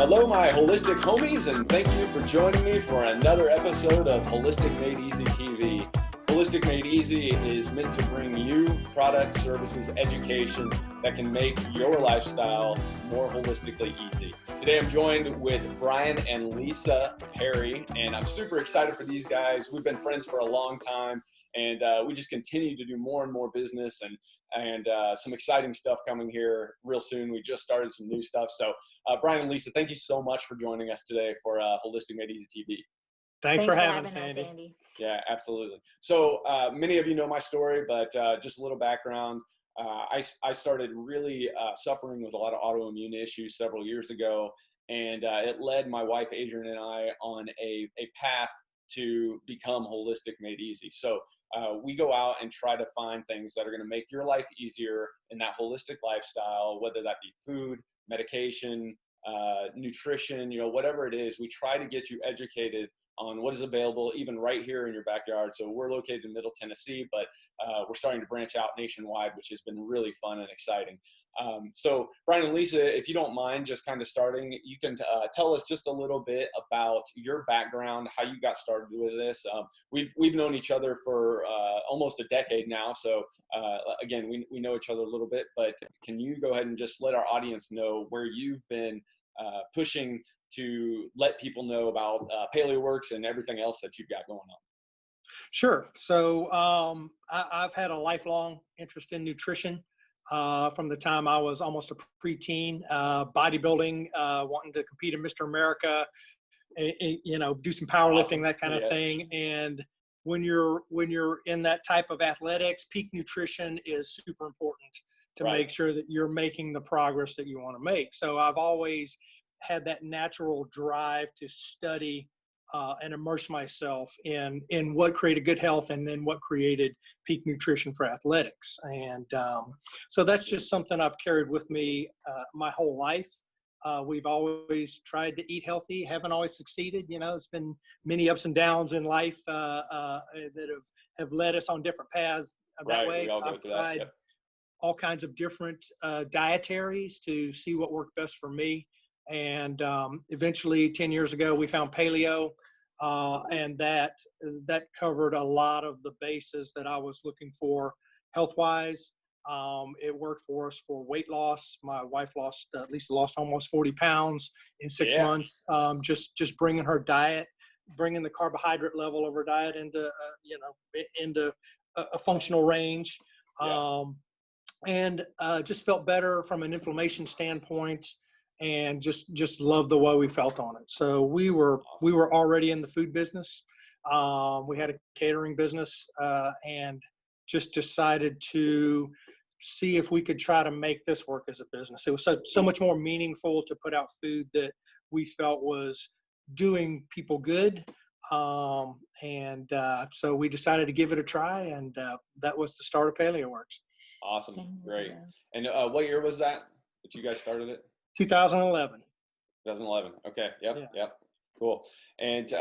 Hello, my holistic homies, and thank you for joining me for another episode of Holistic Made Easy TV. Holistic Made Easy is meant to bring you products, services, education that can make your lifestyle more holistically easy. Today I'm joined with Brian and Lisa Perry, and I'm super excited for these guys. We've been friends for a long time, and we just continue to do more and more business and some exciting stuff coming here real soon. We just started some new stuff. So Brian and Lisa, thank you so much for joining us today for Holistic Made Easy TV. Thanks for having us, Andy. Yeah, absolutely. So many of you know my story, but just a little background. I started really suffering with a lot of autoimmune issues several years ago, and it led my wife, Adrian, and I on a path to become Holistic Made Easy. So we go out and try to find things that are going to make your life easier in that holistic lifestyle, whether that be food, medication, nutrition, whatever it is. We try to get you educated on what is available even right here in your backyard. So we're located in Middle Tennessee, but we're starting to branch out nationwide, which has been really fun and exciting. So Brian and Lisa, if you don't mind just kind of starting, you can tell us just a little bit about your background, how you got started with this. We've known each other for almost a decade now. So again, we know each other a little bit, but can you go ahead and just let our audience know where you've been pushing to let people know about PaleoWorks and everything else that you've got going on? Sure. So I've had a lifelong interest in nutrition from the time I was almost a preteen, bodybuilding, wanting to compete in Mr. America, do some powerlifting, that kind of thing. And when you're in that type of athletics, peak nutrition is super important to make sure that you're making the progress that you want to make. So I've always had that natural drive to study and immerse myself in what created good health and then what created peak nutrition for athletics. And so that's just something I've carried with me my whole life. We've always tried to eat healthy, haven't always succeeded. It's been many ups and downs in life that have led us on different paths that way. I've tried all kinds of different dietaries to see what worked best for me. And eventually 10 years ago, we found paleo, and that covered a lot of the bases that I was looking for health-wise. It worked for us for weight loss. My wife lost almost 40 pounds in 6 months. Just bringing her diet, bringing the carbohydrate level of her diet into a functional range. And just felt better from an inflammation standpoint, and just loved the way we felt on it. So we were already in the food business. We had a catering business, and just decided to see if we could try to make this work as a business. It was so much more meaningful to put out food that we felt was doing people good. So we decided to give it a try, and that was the start of PaleoWorks. Awesome. Great. And what year was that you guys started it? 2011. 2011. Okay. Yep. Cool. And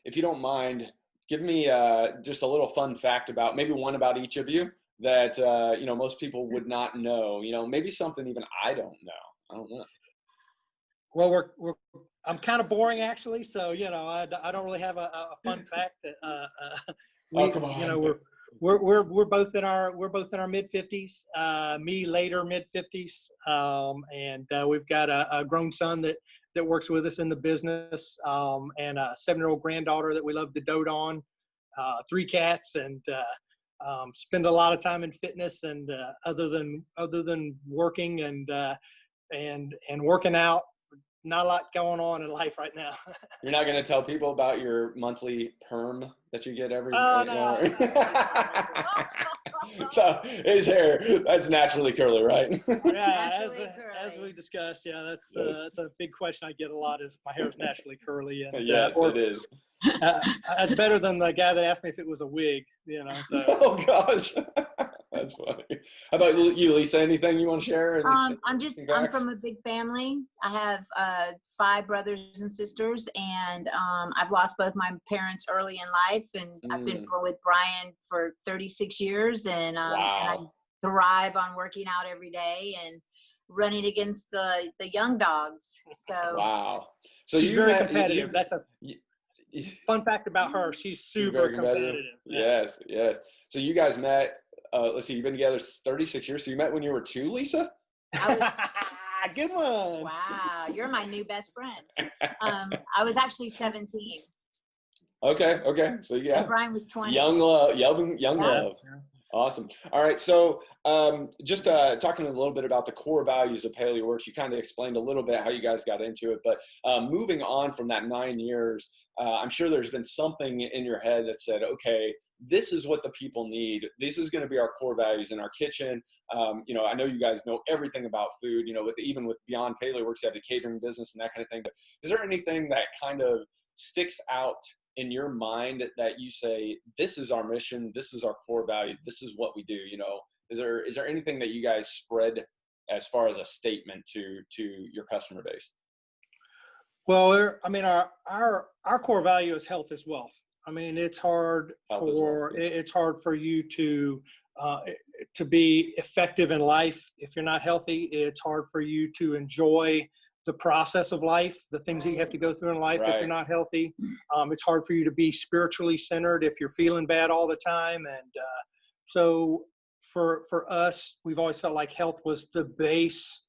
if you don't mind, give me just a little fun fact about maybe one about each of you that most people would not know. Maybe something even I don't know. I don't know. Well, I'm kind of boring actually, so I don't really have a fun fact. Come on. We're both in our mid-50s. Me later mid-50s, and we've got a grown son that works with us in the business, and a 7-year-old granddaughter that we love to dote on. 3 cats, and spend a lot of time in fitness. And other than working and working out, not a lot going on in life right now. You're not going to tell people about your monthly perm that you get every no. So his hair, that's naturally curly, right? Yeah, as we discussed, that's a big question I get a lot, is my hair is naturally curly. And, yes, it is. That's better than the guy that asked me if it was a wig, so. Oh gosh. That's funny. How about you, Lisa? Anything you want to share? I'm from a big family. I have 5 brothers and sisters, and I've lost both my parents early in life, and I've been with Brian for 36 years, and I thrive on working out every day. And running against the young dogs. So wow. So she's very competitive. That's a fun fact about her. She's super very competitive. Yes, yes. So you guys met, let's see, you've been together 36 years. So you met when you were 2, Lisa? Good one. Wow, you're my new best friend. I was actually 17. Okay. So yeah. And Brian was 20. Young love. Yeah. Awesome. All right. So just talking a little bit about the core values of PaleoWorks, you kind of explained a little bit how you guys got into it, but moving on from that 9 years, I'm sure there's been something in your head that said, okay, this is what the people need. This is going to be our core values in our kitchen. You know, I know you guys know everything about food, you know, even with beyond PaleoWorks, you have the catering business and that kind of thing. But is there anything that kind of sticks out in your mind that you say, this is our mission, this is our core value, this is what we do? You know, is there anything that you guys spread as far as a statement to your customer base? Well, I mean, our core value is health is wealth. I mean, it's hard it's hard for you to be effective in life if you're not healthy. It's hard for you to enjoy the process of life, the things that you have to go through in life if you're not healthy. It's hard for you to be spiritually centered if you're feeling bad all the time. And so for us, we've always felt like health was the base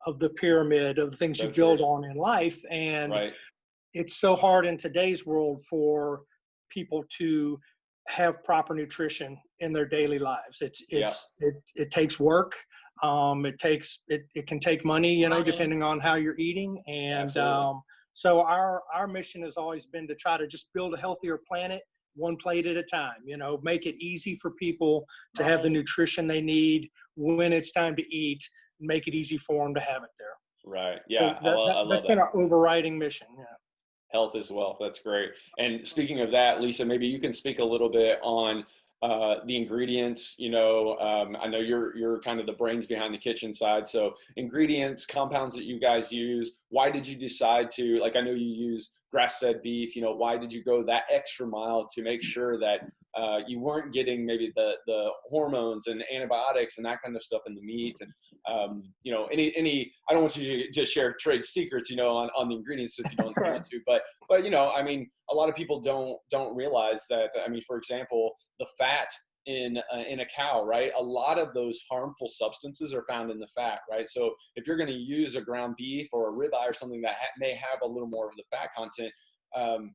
of the pyramid of the things you build on in life. And it's so hard in today's world for people to have proper nutrition in their daily lives. It takes work. It can take money, you know, depending on how you're eating. And so our mission has always been to try to just build a healthier planet, one plate at a time, you know, make it easy for people to have the nutrition they need when it's time to eat, make it easy for them to have it there. Right. Yeah. So that's been our overriding mission. Yeah. Health is wealth. That's great. And speaking of that, Lisa, maybe you can speak a little bit on the ingredients. You know, I know you're kind of the brains behind the kitchen side. So ingredients, compounds that you guys use. Why did you decide to, like, I know you use grass-fed beef. You know, why did you go that extra mile to make sure that you weren't getting maybe the hormones and antibiotics and that kind of stuff in the meat? And you know, any I don't want you to just share trade secrets, you know, on the ingredients if you don't want to, but you know, I mean, a lot of people don't realize that. I mean, for example, the fat in a cow, right? A lot of those harmful substances are found in the fat, right? So if you're going to use a ground beef or a ribeye or something that may have a little more of the fat content,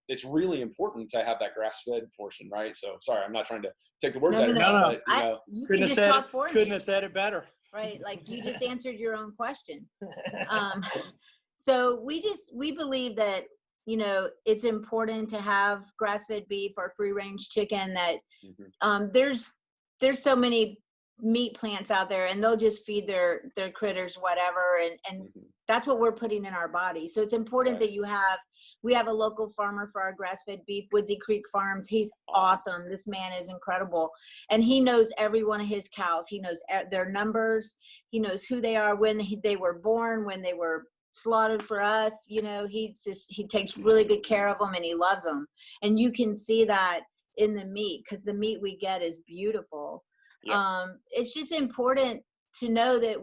it's really important to have that grass-fed portion, right? So sorry, I'm not trying to take the words out of your mouth, but you know, you couldn't have said it. Couldn't have said it better. Right, like you just answered your own question. So we believe that, you know, it's important to have grass-fed beef or free-range chicken. That there's so many meat plants out there, and they'll just feed their critters whatever, and that's what we're putting in our body. So it's important that we have a local farmer for our grass-fed beef, Woodsy Creek Farms. He's awesome. This man is incredible. And he knows every one of his cows. He knows their numbers. He knows who they are, when they were born, when they were slaughtered for us. You know, he takes really good care of them, and he loves them. And you can see that in the meat, because the meat we get is beautiful. It's just important to know that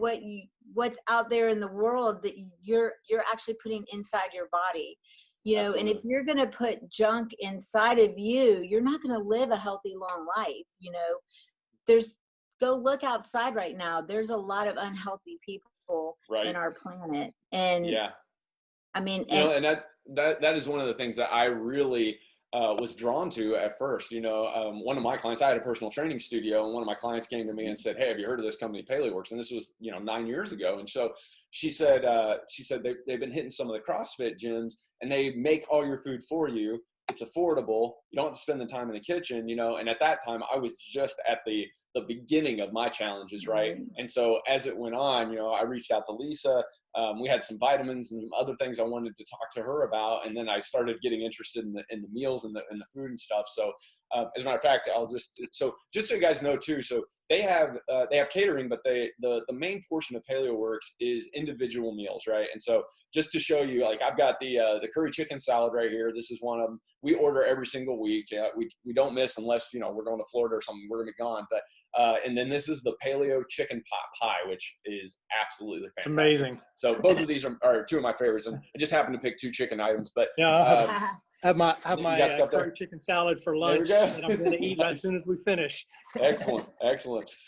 what's out there in the world that you're actually putting inside your body. You know, and if you're going to put junk inside of you, you're not going to live a healthy, long life. You know, go look outside right now. There's a lot of unhealthy people in our planet. And I mean, you know, and that is one of the things that I really was drawn to at first. You know, one of my clients, I had a personal training studio, and one of my clients came to me and said, "Hey, have you heard of this company, PaleoWorks?" And this was, you know, 9 years ago. And so she said they've been hitting some of the CrossFit gyms, and they make all your food for you. It's affordable. You don't have to spend the time in the kitchen, you know. And at that time, I was just at the beginning of my challenges, right? And so as it went on, you know, I reached out to Lisa. we had some vitamins and other things I wanted to talk to her about. And then I started getting interested in the meals and the food and stuff. So as a matter of fact, so so you guys know too, so they have catering, but the main portion of PaleoWorks is individual meals, right? And so just to show you, like, I've got the curry chicken salad right here. This is one of them. We order every single week. We don't miss unless, you know, we're going to Florida or something. We're gonna be gone. But and then this is the paleo chicken pot pie, which is absolutely fantastic. It's amazing. So both of these are two of my favorites, and I just happened to pick two chicken items. But yeah, have my curry chicken salad for lunch that I'm going to eat Nice. as soon as we finish. Excellent.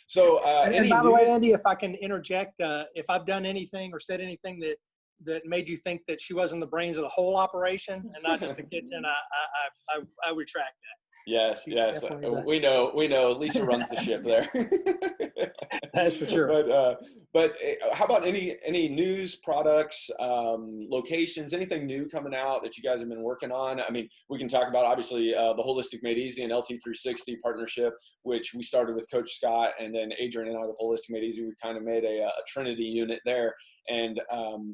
So, and by the way, Andy, if I can interject, if I've done anything or said anything that made you think that she wasn't the brains of the whole operation and not just the kitchen, I retract that. Yes. We know. Lisa runs the ship there. That's for sure. But how about any news, products, locations, anything new coming out that you guys have been working on? I mean, we can talk about obviously the Holistic Made Easy and LT360 partnership, which we started with Coach Scott, and then Adrian and I with Holistic Made Easy. We kind of made a Trinity unit there, and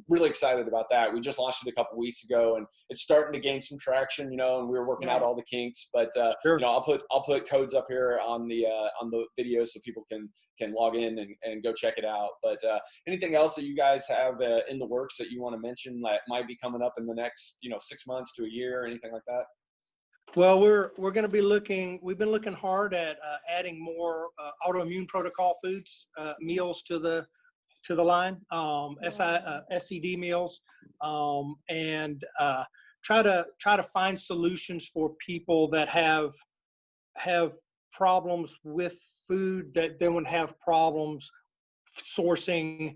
really excited about that. We just launched it a couple weeks ago, and it's starting to gain some traction, you know, and we were working out all the kinks, but sure. You know, I'll put codes up here on the video so people can log in and go check it out. But anything else that you guys have in the works that you want to mention that might be coming up in the next, you know, 6 months to a year, anything like that? Well, we're going to be we've been looking hard at adding more autoimmune protocol foods, meals to the line, SCD meals, and try to find solutions for people that have problems with food, that then would have problems sourcing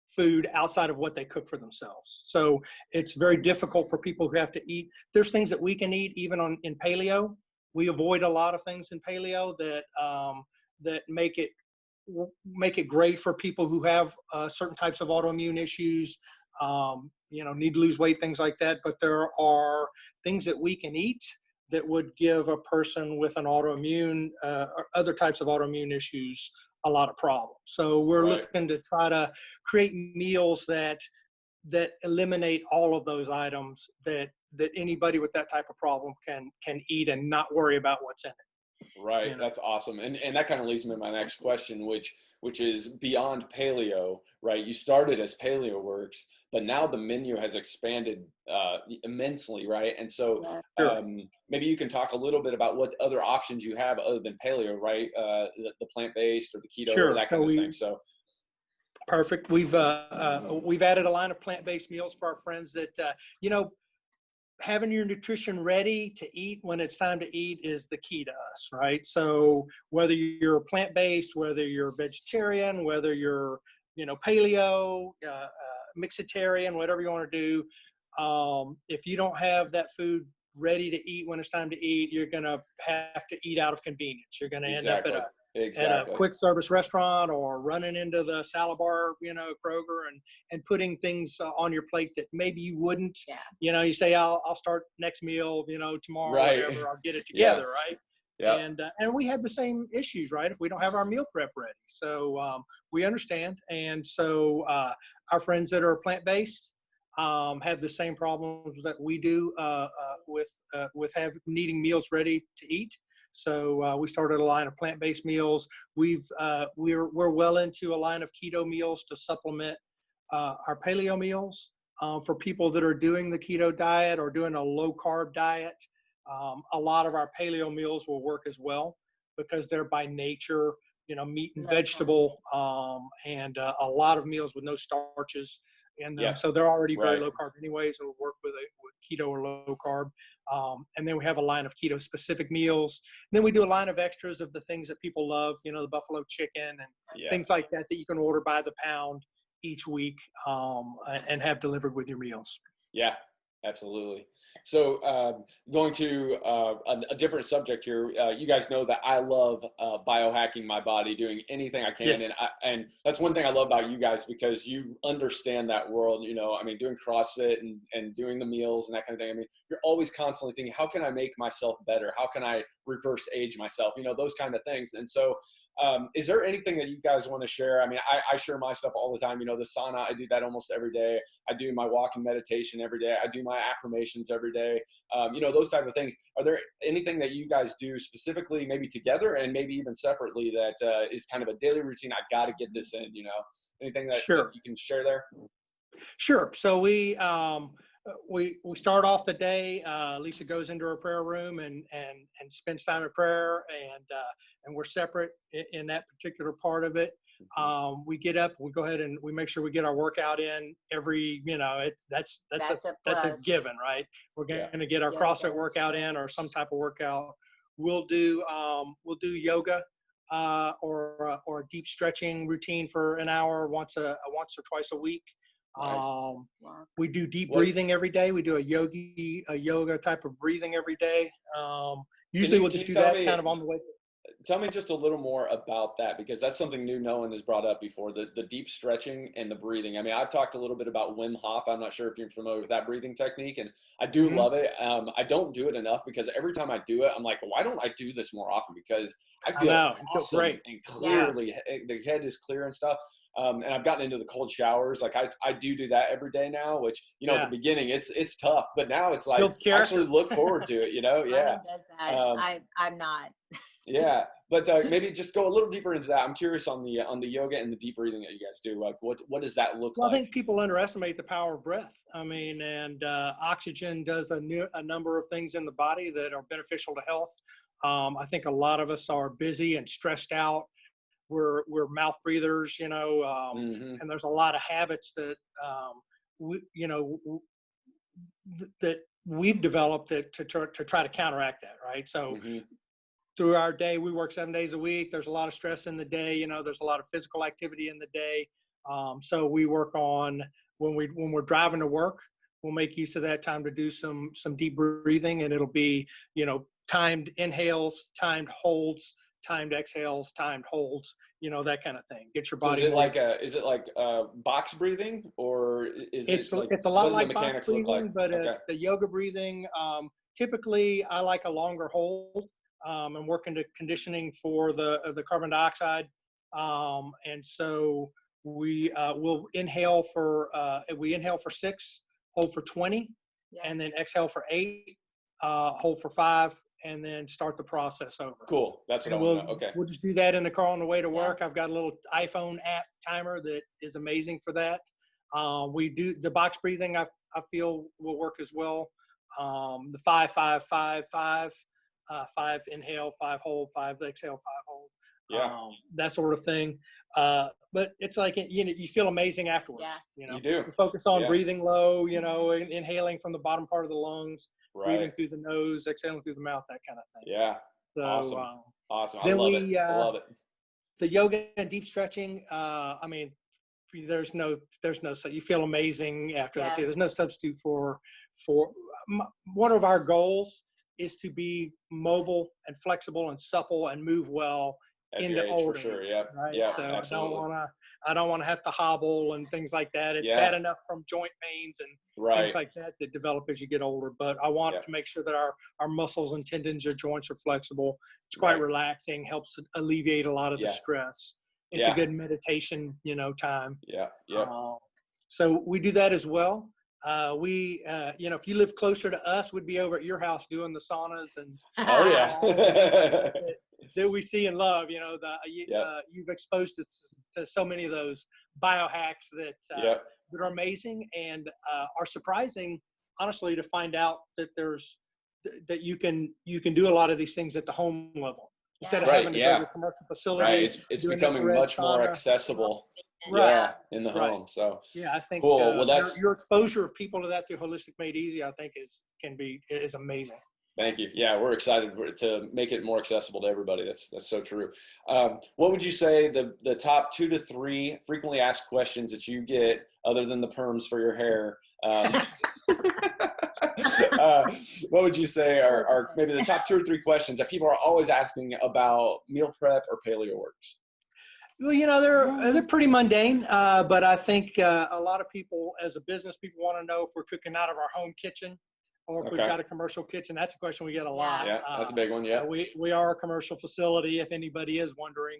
food outside of what they cook for themselves. So it's very difficult for people who have to eat. There's things that we can eat even in paleo. We avoid a lot of things in paleo that make it great for people who have certain types of autoimmune issues, you know, need to lose weight, things like that. But there are things that we can eat that would give a person with an autoimmune or other types of autoimmune issues a lot of problems. So we're looking to try to create meals that eliminate all of those items that anybody with that type of problem can eat and not worry about what's in it. Right. You know? That's awesome. And that kind of leads me to my next question, which is beyond paleo, right? You started as PaleoWorks, but now the menu has expanded immensely, right? And so maybe you can talk a little bit about what other options you have other than paleo, right? The plant-based or the keto or that kind of thing. So perfect. We've added a line of plant-based meals for our friends that, you know, having your nutrition ready to eat when it's time to eat is the key to us, right? So whether you're plant-based, whether you're vegetarian, whether you're, you know, paleo, mixitarian, whatever you want to do, if you don't have that food ready to eat when it's time to eat, you're going to have to eat out of convenience. You're going to end up at a quick service restaurant or running into the salad bar, you know, Kroger, and putting things on your plate that maybe you wouldn't. You know, you say, I'll start next meal, you know, tomorrow, whatever, I'll get it together, right? Yeah. And we have the same issues, right? If we don't have our meal prep ready. So we understand. And so our friends that are plant-based have the same problems that we do with needing meals ready to eat. So we started a line of plant-based meals. We're well into a line of keto meals to supplement our paleo meals for people that are doing the keto diet or doing a low-carb diet. A lot of our paleo meals will work as well because they're by nature, you know, meat and vegetable, and a lot of meals with no starches in them. So they're already very low carb anyways, and will work with keto or low carb. And then we have a line of keto specific meals. And then we do a line of extras of the things that people love, you know, the buffalo chicken and things like that you can order by the pound each week and have delivered with your meals. Yeah, absolutely. So going to a different subject here, you guys know that I love biohacking my body, doing anything I can. Yes. And that's one thing I love about you guys, because you understand that world, you know, I mean, doing CrossFit and doing the meals and that kind of thing. I mean, you're always constantly thinking, how can I make myself better? How can I reverse age myself? You know, those kind of things. And so Is there anything that you guys want to share? I mean, I share my stuff all the time. You know, the sauna, I do that almost every day. I do my walking meditation every day. I do my affirmations every day. You know, those type of things. Are there anything that you guys do specifically, maybe together and maybe even separately, that is kind of a daily routine? I've got to get this in, you know, anything that you can share there? Sure. So we start off the day. Lisa goes into her prayer room and spends time in prayer, and we're separate in that particular part of it. We get up, we go ahead and we make sure we get our workout in every, you know, that's a given, right? We're going to get our CrossFit workout in, or some type of workout. We'll do yoga or a deep stretching routine for an hour once or twice a week. Nice. We do deep breathing every day. We do a yoga type of breathing every day. Usually we'll just do that kind of on the way. Tell me just a little more about that, because that's something new no one has brought up before, the deep stretching and the breathing. I mean, I've talked a little bit about Wim Hof. I'm not sure if you're familiar with that breathing technique, and I do love it. I don't do it enough, because every time I do it, I'm like, why don't I do this more often? Because I feel awesome great and clearly, the head is clear and stuff. And I've gotten into the cold showers. Like I do that every day now, which, you know, at the beginning it's tough, but now it's like, I actually look forward to it, you know? Yeah. Does that. I'm not. Yeah. But maybe just go a little deeper into that. I'm curious on the yoga and the deep breathing that you guys do. Like what does that look like? I think people underestimate the power of breath. I mean, and oxygen does a number of things in the body that are beneficial to health. I think a lot of us are busy and stressed out. We're mouth breathers, you know, and there's a lot of habits that that we've developed to try to counteract that, right? So through our day, we work 7 days a week. There's a lot of stress in the day, you know, there's a lot of physical activity in the day. So we work on, when we're driving to work, we'll make use of that time to do some deep breathing, and it'll be, you know, timed inhales, timed holds, timed exhales, timed holds, you know, that kind of thing. Get your body. So is it like box breathing, or it's a lot like box breathing, but the yoga breathing, typically I like a longer hold, and work into conditioning for the carbon dioxide. And so we'll inhale for 6, hold for 20, and then exhale for 8, hold for 5, and then start the process over. Cool. That's what I want to know. Okay. We'll just do that in the car on the way to work. I've got a little iPhone app timer that is amazing for that. We do the box breathing. I feel will work as well. The 5, 5, 5, 5, 5 inhale, 5 hold, 5 exhale, 5 hold. Yeah. That sort of thing. But it's like, you know, you feel amazing afterwards. Yeah. You know, you do. You focus on breathing low, you know, inhaling from the bottom part of the lungs, breathing through the nose, exhaling through the mouth, that kind of thing. Yeah. So, awesome. I love it. I love it. The yoga and deep stretching, I mean, there's no, you feel amazing after that too. There's no substitute for one of our goals is to be mobile and flexible and supple and move well into old age, right? Yeah, so absolutely. I don't want to have to hobble and things like that. It's bad enough from joint pains and things like that develop as you get older. But I want to make sure that our muscles and tendons, your joints are flexible. It's quite relaxing, helps alleviate a lot of the stress. It's a good meditation, you know, time. Yeah. So we do that as well. You know, if you live closer to us, we'd be over at your house doing the saunas and that we see and love. You know, you've exposed us to so many of those biohacks that are amazing and are surprising, honestly, to find out that that you can do a lot of these things at the home level instead of having to go to a commercial facility. Right, it's becoming much more accessible. In the home. So I think cool. Well, that's your exposure of people to that through Holistic Made Easy, I think is amazing. Thank you. Yeah, we're excited to make it more accessible to everybody. That's so true. What would you say the top 2 to 3 frequently asked questions that you get, other than the perms for your hair? What would you say are maybe the top 2 or 3 questions that people are always asking about meal prep or PaleoWorks? Well, you know, they're pretty mundane, but I think a lot of people, as a business, people want to know if we're cooking out of our home kitchen. or if we've got a commercial kitchen. That's a question we get a lot. Yeah, that's a big one. Yeah. We are a commercial facility, if anybody is wondering.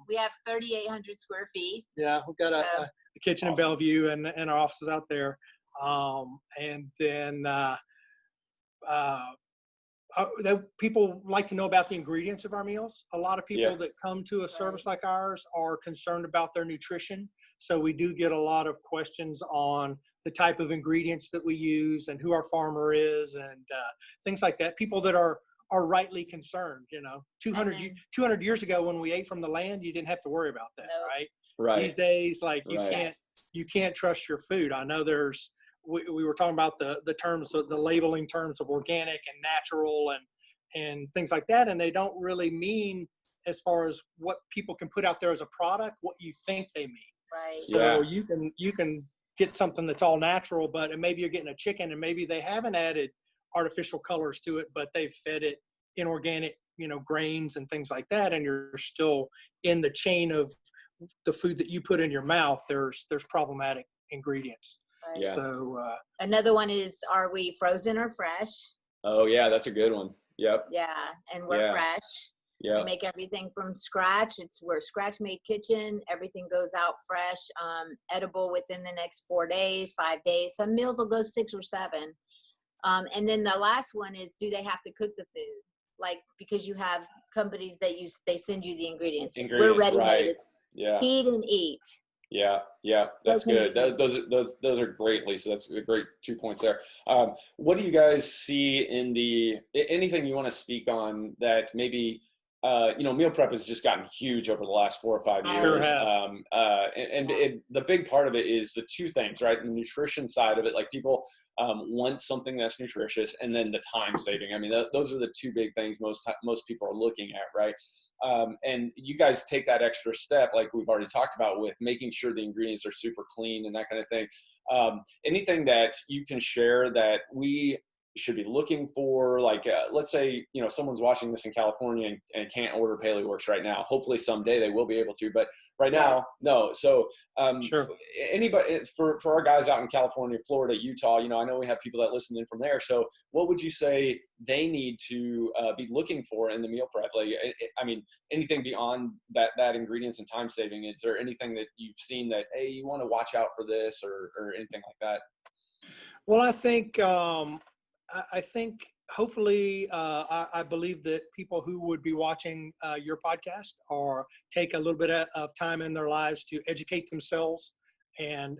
We have 3,800 square feet. Yeah, we've got a kitchen in Bellevue and our offices out there. And then people like to know about the ingredients of our meals. A lot of people that come to a service like ours are concerned about their nutrition. So we do get a lot of questions on the type of ingredients that we use and who our farmer is and things like that. People that are rightly concerned, 200 years ago when we ate from the land, you didn't have to worry about that, right? Right. These days, like you can't trust your food. I know we were talking about the terms of the labeling terms of organic and natural and things like that. And they don't really mean, as far as what people can put out there as a product, what you think they mean. Right. So you can get something that's all natural, but maybe you're getting a chicken and maybe they haven't added artificial colors to it, but they've fed it inorganic, grains and things like that. And you're still in the chain of the food that you put in your mouth. There's problematic ingredients. Right. Yeah. So another one is, are we frozen or fresh? Oh yeah, that's a good one. Yep. Yeah, and we're fresh. Yeah. We make everything from scratch. We're a scratch-made kitchen. Everything goes out fresh, edible within the next 4 days, 5 days. Some meals will go 6 or 7. And then the last one is, do they have to cook the food? Like, because you have companies that they send you the ingredients. We're ready-made. Yeah. Heat and eat. Yeah, that's good. Those are great, Lisa. That's a great 2 points there. What do you guys see in anything you want to speak on that maybe, meal prep has just gotten huge over the last 4 or 5 years. Sure has. The big part of it is the two things, right? The nutrition side of it, like people want something that's nutritious, and then the time saving. I mean, those are the two big things most people are looking at, right? And you guys take that extra step, like we've already talked about, with making sure the ingredients are super clean and that kind of thing. Anything that you can share that we should be looking for, like let's say someone's watching this in California and can't order PaleoWorks right now. Hopefully someday they will be able to, but right now no. So sure. Anybody, for our guys out in California, Florida, Utah, I know we have people that listen in from there. So what would you say they need to be looking for in the meal prep? Like, I mean, anything beyond that ingredients and time saving? Is there anything that you've seen that, hey, you want to watch out for this or anything like that? Well, I think hopefully I believe that people who would be watching your podcast take a little bit of time in their lives to educate themselves and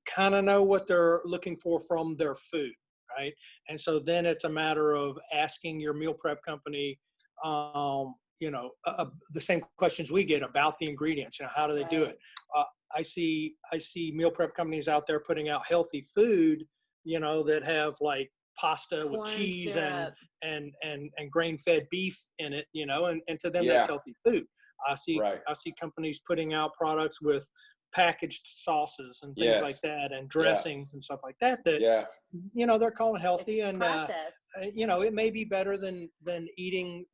kind of know what they're looking for from their food, right? And so then it's a matter of asking your meal prep company, the same questions we get about the ingredients. How do they do it? I see meal prep companies out there putting out healthy food, that have like pasta with cheese and grain-fed beef in it, and to them that's healthy food. I see companies putting out products with packaged sauces and things like that, and dressings and stuff like that they're calling healthy. It's and it may be better than eating.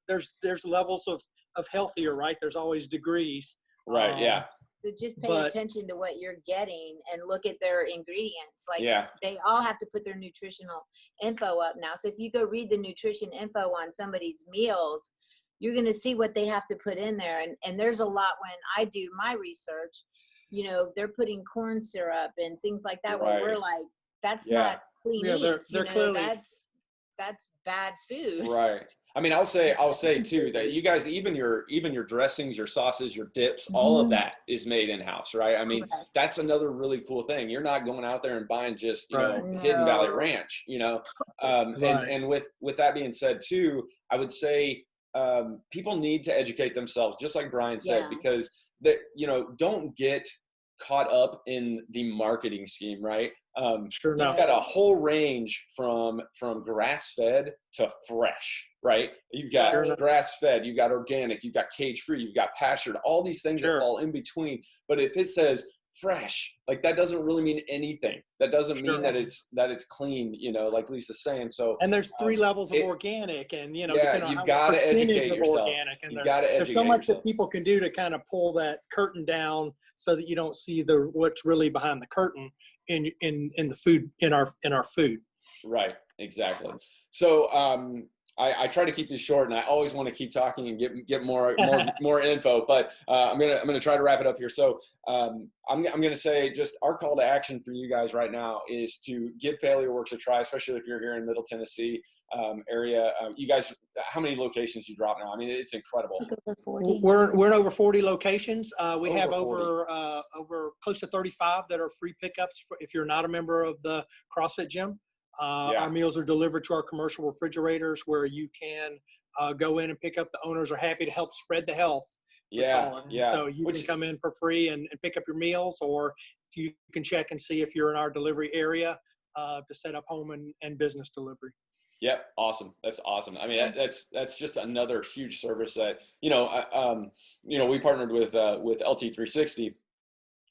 There's levels of healthier, right? There's always degrees, right? So just pay attention to what you're getting and look at their ingredients. Like they all have to put their nutritional info up now. So if you go read the nutrition info on somebody's meals, you're going to see what they have to put in there. And there's a lot when I do my research, they're putting corn syrup and things like that, where we're like, that's not clean eats. They're clearly, that's bad food. Right. I mean, I'll say too that you guys, even your dressings, your sauces, your dips, all of that is made in house, right? I mean, that's another really cool thing. You're not going out there and buying just Hidden Valley Ranch, and with that being said too, I would say people need to educate themselves, just like Brian said, because don't get caught up in the marketing scheme, right? Sure enough. You've got a whole range from grass-fed to fresh, right? You've got grass-fed, you've got organic, you've got cage-free, you've got pastured, all these things that fall in between. But if it says fresh, like that doesn't really mean anything. That doesn't mean that it's clean, like Lisa's saying. So and there's 3 levels of organic, and depending on you've got to educate yourself. Organic, and there's so much that people can do to kind of pull that curtain down so that you don't see what's really behind the curtain in the food, in our food. Right. Exactly. So, I try to keep these short, and I always want to keep talking and get more info. But I'm gonna try to wrap it up here. So I'm gonna say just our call to action for you guys right now is to give PaleoWorks a try, especially if you're here in Middle Tennessee area. You guys, how many locations you drop now? I mean, it's incredible. Over 40. We're in over 40 locations. We have Over over close to 35 that are free pickups if you're not a member of the CrossFit gym. Yeah. Our meals are delivered to our commercial refrigerators where you can go in and pick up. The owners are happy to help spread the health. Yeah. So you can come in for free and pick up your meals, or you can check and see if you're in our delivery area to set up home and business delivery. Yep. Awesome. That's awesome. I mean, that's just another huge service that, we partnered with LT360.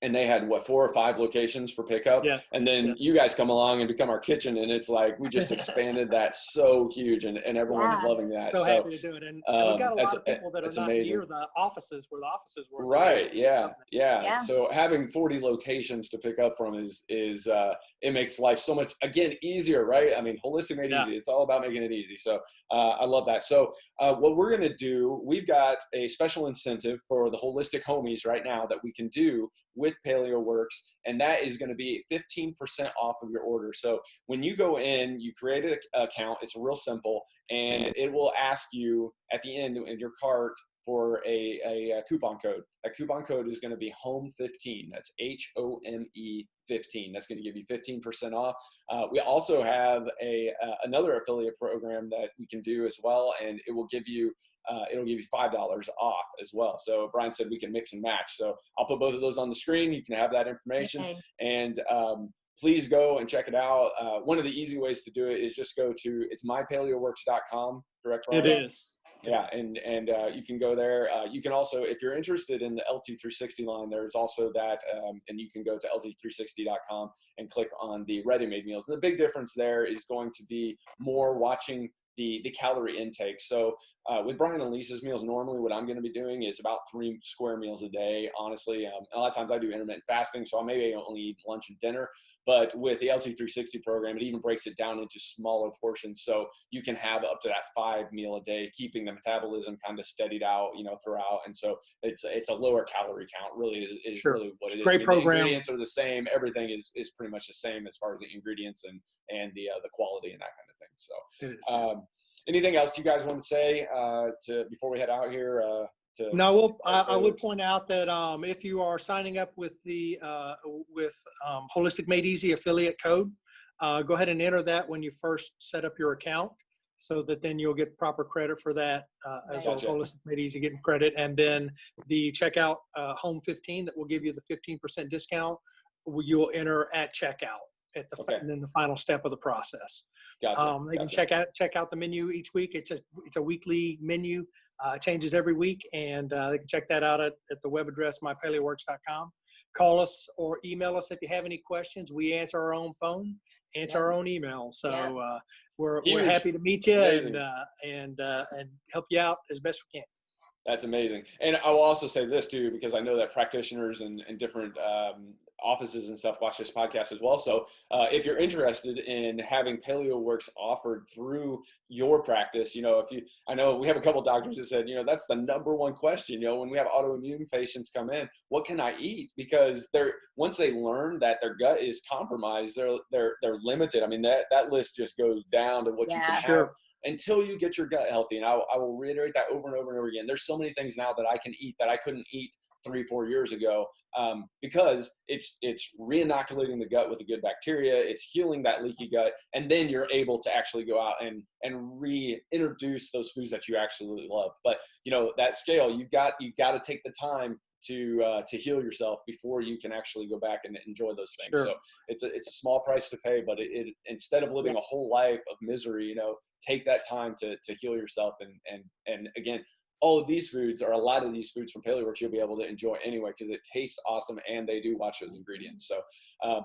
And they had 4 or 5 locations for pickup. Yes. And then you guys come along and become our kitchen. And it's like, we just expanded that so huge, and everyone's loving that. So happy to do it. And we've got a lot of people that are not near the offices where the offices were. Right. Yeah. So having 40 locations to pick up from is it makes life so much, again, easier, right? I mean, holistic made easy. It's all about making it easy. So I love that. So what we're going to do, we've got a special incentive for the holistic homies right now that we can do with PaleoWorks, and that is going to be 15% off of your order. So when you go in, you create an account. It's real simple, and it will ask you at the end in your cart for a coupon code. That coupon code is going to be HOME15. That's HOME 15. That's going to give you 15% off. We also have another affiliate program that we can do as well, and it will give you it'll give you $5 off as well. So Brian said we can mix and match. So I'll put both of those on the screen. You can have that information. Okay. And please go and check it out. One of the easy ways to do it is just go to, it's mypaleoworks.com, correct, Brian? It is. Yeah, and you can go there. You can also, if you're interested in the LT360 line, there's also that, and you can go to lt360.com and click on the ready-made meals. And the big difference there is going to be more watching the calorie intake. So with Brian and Lisa's meals, normally what I'm going to be doing is about 3 square meals a day. Honestly, a lot of times I do intermittent fasting, so I maybe only eat lunch and dinner. But with the LT360 program, it even breaks it down into smaller portions, so you can have up to that 5 meal a day, keeping the metabolism kind of steadied out, throughout. And so it's a lower calorie count. Really is Sure. really what it is. Great program. The ingredients are the same. Everything is pretty much the same as far as the ingredients and the quality and that kind of thing. So. It is. Anything else you guys want to say before we head out here? No, I would point out that if you are signing up with the Holistic Made Easy affiliate code, go ahead and enter that when you first set up your account, so that then you'll get proper credit for that, as well as Holistic Made Easy getting credit. And then the checkout Home 15 that will give you the 15% discount, you'll enter at checkout and then the final step of the process. Gotcha. They can check out the menu each week. It's a weekly menu. It changes every week, and they can check that out at the web address mypaleoworks.com. Call us or email us if you have any questions. We answer our own phone, our own email. So we're happy to meet you and help you out as best we can. That's amazing. And I will also say this too, because I know that practitioners and different offices and stuff watch this podcast as well. So if you're interested in having PaleoWorks offered through your practice, I know we have a couple doctors that said, that's the number one question, when we have autoimmune patients come in, what can I eat? Because once they learn that their gut is compromised, they're limited. I mean, that list just goes down to what you can have until you get your gut healthy. And I will reiterate that over and over and over again. There's so many things now that I can eat that I couldn't eat 3-4 years ago, because it's re-inoculating the gut with the good bacteria, it's healing that leaky gut, and then you're able to actually go out and reintroduce those foods that you actually love. But that scale, you got to take the time to heal yourself before you can actually go back and enjoy those things. Sure. So it's a small price to pay, but it instead of living a whole life of misery, take that time to heal yourself and again, all of these foods, or a lot of these foods from PaleoWorks, you'll be able to enjoy anyway, because it tastes awesome and they do watch those ingredients. So,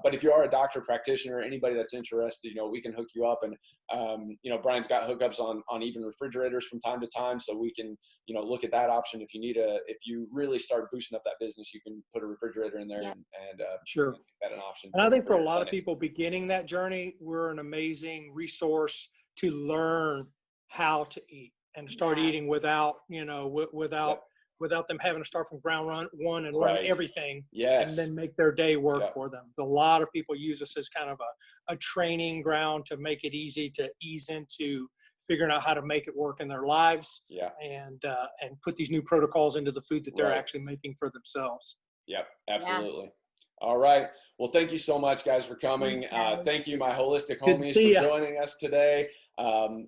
but if you are a doctor, practitioner, anybody that's interested, we can hook you up. And, Brian's got hookups on even refrigerators from time to time. So we can, look at that option. If you really start boosting up that business, you can put a refrigerator in there and sure. make that an option. And I think for a lot of people beginning that journey, we're an amazing resource to learn how to eat and start eating without them having to start from ground one and learn everything and then make their day work for them. A lot of people use this as kind of a training ground to make it easy to ease into figuring out how to make it work in their lives and put these new protocols into the food that they're actually making for themselves. Yep, absolutely. All right. Well, thank you so much, guys, for coming. Thank you, my holistic homies, for joining us today.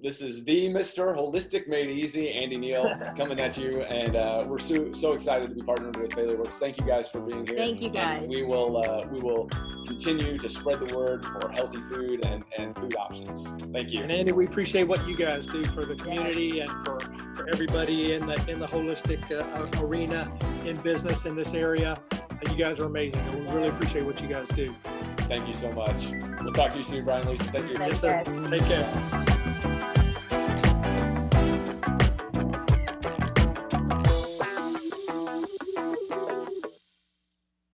This is the Mr. Holistic Made Easy, Andy Neal, coming at you. And we're so excited to be partnered with PaleoWorks. Thank you guys for being here. Thank you, guys. And we will continue to spread the word for healthy food and food options. Thank you. And Andy, we appreciate what you guys do for the community and for everybody in the holistic arena in business in this area. You guys are amazing. We really appreciate what you guys do. Thank you so much. We'll talk to you soon, Brian, Lisa. Thank you. Yes, sir. Take care.